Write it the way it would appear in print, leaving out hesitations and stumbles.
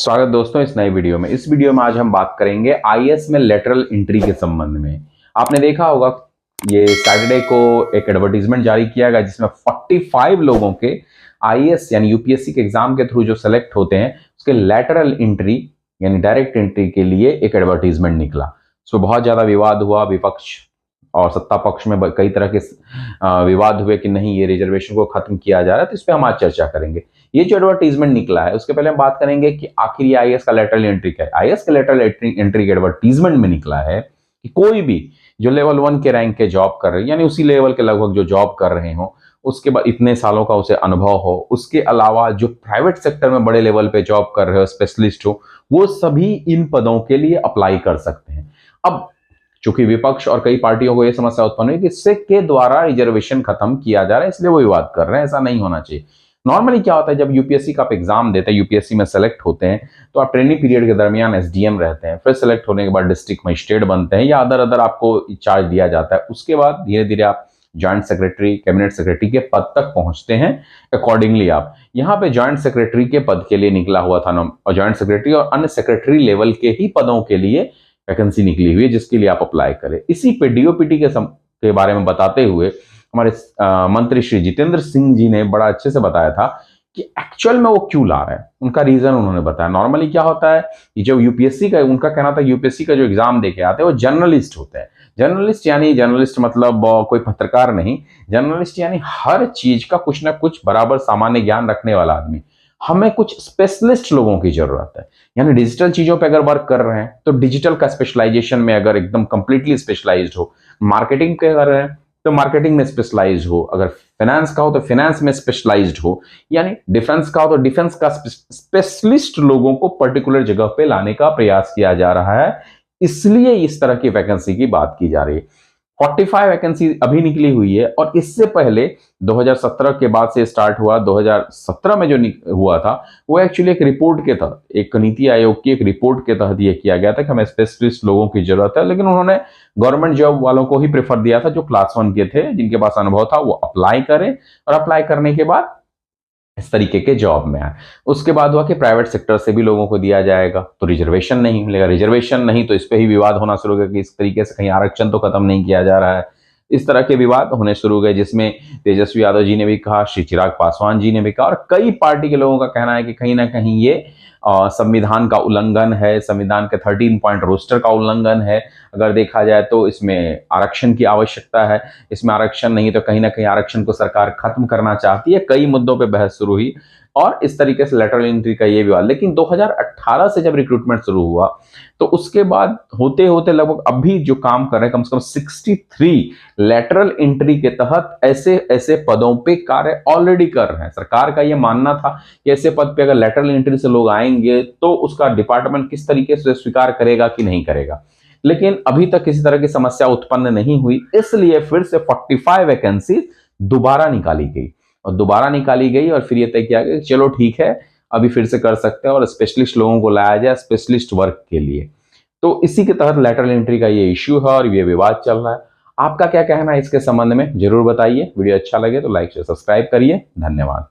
स्वागत दोस्तों इस नए वीडियो में। इस वीडियो में आज हम बात करेंगे आईएएस में लेटरल एंट्री के संबंध में। आपने देखा होगा ये सैटरडे को एक एडवर्टीजमेंट जारी किया गया जिसमें 45 लोगों के आईएएस यानी यूपीएससी के एग्जाम के थ्रू जो सेलेक्ट होते हैं उसके लेटरल एंट्री यानी डायरेक्ट एंट्री के लिए एक एडवर्टीजमेंट निकला। सो बहुत ज्यादा विवाद हुआ, विपक्ष और सत्ता पक्ष में कई तरह के विवाद हुए कि नहीं ये रिजर्वेशन को खत्म किया जा रहा है। तो इस पर हम आज चर्चा करेंगे। ये जो एडवर्टीजमेंट निकला है उसके पहले हम बात करेंगे कि आखिर ये आईएएस का लेटरल एंट्री क्या है। आईएएस का लेटरल एंट्री के एडवर्टीजमेंट में निकला है कि कोई भी जो लेवल 1 के रैंक के जॉब कर रहे हैं यानी उसी लेवल के लगभग जो जॉब कर रहे हो, उसके बाद इतने सालों का उसे अनुभव हो, उसके अलावा जो प्राइवेट सेक्टर में बड़े लेवल पे जॉब कर रहे हो, स्पेशलिस्ट हो, वो सभी इन पदों के लिए अप्लाई कर सकते हैं। अब चूंकि विपक्ष और कई पार्टियों को यह समस्या उत्पन्न हुई कि इससे के द्वारा रिजर्वेशन खत्म किया जा रहा है, इसलिए वो विवाद कर रहे हैं। ऐसा नहीं होना चाहिए। नॉर्मली क्या होता है, जब यूपीएससी का आप एग्जाम देते हैं, यूपीएससी में सेलेक्ट होते हैं, तो आप ट्रेनिंग पीरियड के दरमियान एसडीएम रहते हैं, फिर सेलेक्ट होने के बाद डिस्ट्रिक्ट मजिस्ट्रेट बनते हैं या अदर आपको चार्ज दिया जाता है। उसके बाद धीरे धीरे आप जॉइंट सेक्रेटरी, कैबिनेट सेक्रेटरी के पद तक पहुंचते हैं। अकॉर्डिंगली आप यहाँ पे जॉइंट सेक्रेटरी के पद के लिए निकला हुआ था और जॉइंट सेक्रेटरी और अन्य सेक्रेटरी लेवल के ही पदों के लिए वैकेंसी निकली हुई है जिसके लिए आप अप्लाई करें। इसी पे डीओपीटी के बारे में बताते हुए हमारे मंत्री श्री जितेंद्र सिंह जी ने बड़ा अच्छे से बताया था कि एक्चुअल में वो क्यों ला रहे हैं, उनका रीजन उन्होंने बताया। नॉर्मली क्या होता है कि जो यूपीएससी का, उनका कहना था यूपीएससी का जो एग्जाम देके आते हैं वो जर्नलिस्ट होते हैं। जर्नलिस्ट मतलब कोई पत्रकार नहीं, जर्नलिस्ट यानी हर चीज का कुछ ना कुछ बराबर सामान्य ज्ञान रखने वाला आदमी। हमें कुछ स्पेशलिस्ट लोगों की जरूरत है, यानी डिजिटल चीजों पे अगर वर्क कर रहे हैं तो डिजिटल का स्पेशलाइजेशन में अगर एकदम कंप्लीटली स्पेशलाइज्ड हो, मार्केटिंग के कर रहे हैं तो मार्केटिंग में स्पेशलाइज्ड हो, अगर फाइनेंस का हो तो फाइनेंस में स्पेशलाइज्ड हो, यानी डिफेंस का हो तो डिफेंस का स्पेशलिस्ट लोगों को पर्टिकुलर जगह पे लाने का प्रयास किया जा रहा है। इसलिए इस तरह की वैकेंसी की बात की जा रही है। 45 वैकेंसी अभी निकली हुई है और इससे पहले 2017 के बाद से स्टार्ट हुआ। 2017 में जो हुआ था वो एक्चुअली एक रिपोर्ट के तहत, एक नीति आयोग की एक रिपोर्ट के तहत ये किया गया था कि हमें स्पेशलिस्ट लोगों की जरूरत है, लेकिन उन्होंने गवर्नमेंट जॉब वालों को ही प्रेफर दिया था जो क्लास 1 के थे, जिनके पास अनुभव था वो अप्लाई करें और अप्लाई करने के बाद इस तरीके के जॉब में आए। उसके बाद हुआ कि प्राइवेट सेक्टर से भी लोगों को दिया जाएगा तो रिजर्वेशन नहीं मिलेगा। रिजर्वेशन नहीं तो इस पे ही विवाद होना शुरू हो गया कि इस तरीके से कहीं आरक्षण तो खत्म नहीं किया जा रहा है। इस तरह के विवाद होने शुरू हो गए जिसमें तेजस्वी यादव जी ने भी कहा, श्री चिराग पासवान जी ने भी कहा और कई पार्टी के लोगों का कहना है कि कहीं ना कहीं ये संविधान का उल्लंघन है, संविधान के 13 पॉइंट रोस्टर का उल्लंघन है। अगर देखा जाए तो इसमें आरक्षण की आवश्यकता है, इसमें आरक्षण नहीं तो कहीं ना कहीं आरक्षण को सरकार खत्म करना चाहती है। कई मुद्दों पे बहस शुरू हुई और इस तरीके से लेटरल एंट्री का ये विवाद। लेकिन 2018 से जब रिक्रूटमेंट शुरू हुआ तो उसके बाद होते होते लगभग अभी जो काम कर रहे हैं कम से कम 63 लेटरल एंट्री के तहत ऐसे ऐसे पदों पे कार्य ऑलरेडी कर रहे हैं। सरकार का ये मानना था कि ऐसे पद पे अगर लेटरल एंट्री से लोग आएंगे तो उसका डिपार्टमेंट किस तरीके से स्वीकार करेगा कि नहीं करेगा, लेकिन अभी तक किसी तरह की समस्या उत्पन्न नहीं हुई। इसलिए फिर से 45 वैकेंसी दोबारा निकाली गई और फिर ये तय किया गया कि चलो ठीक है अभी फिर से कर सकते हैं और स्पेशलिस्ट लोगों को लाया जाए स्पेशलिस्ट वर्क के लिए। तो इसी के तहत लेटरल एंट्री का ये इश्यू है और ये विवाद चल रहा है। आपका क्या कहना है इसके संबंध में जरूर बताइए। वीडियो अच्छा लगे तो लाइक से सब्सक्राइब करिए। धन्यवाद।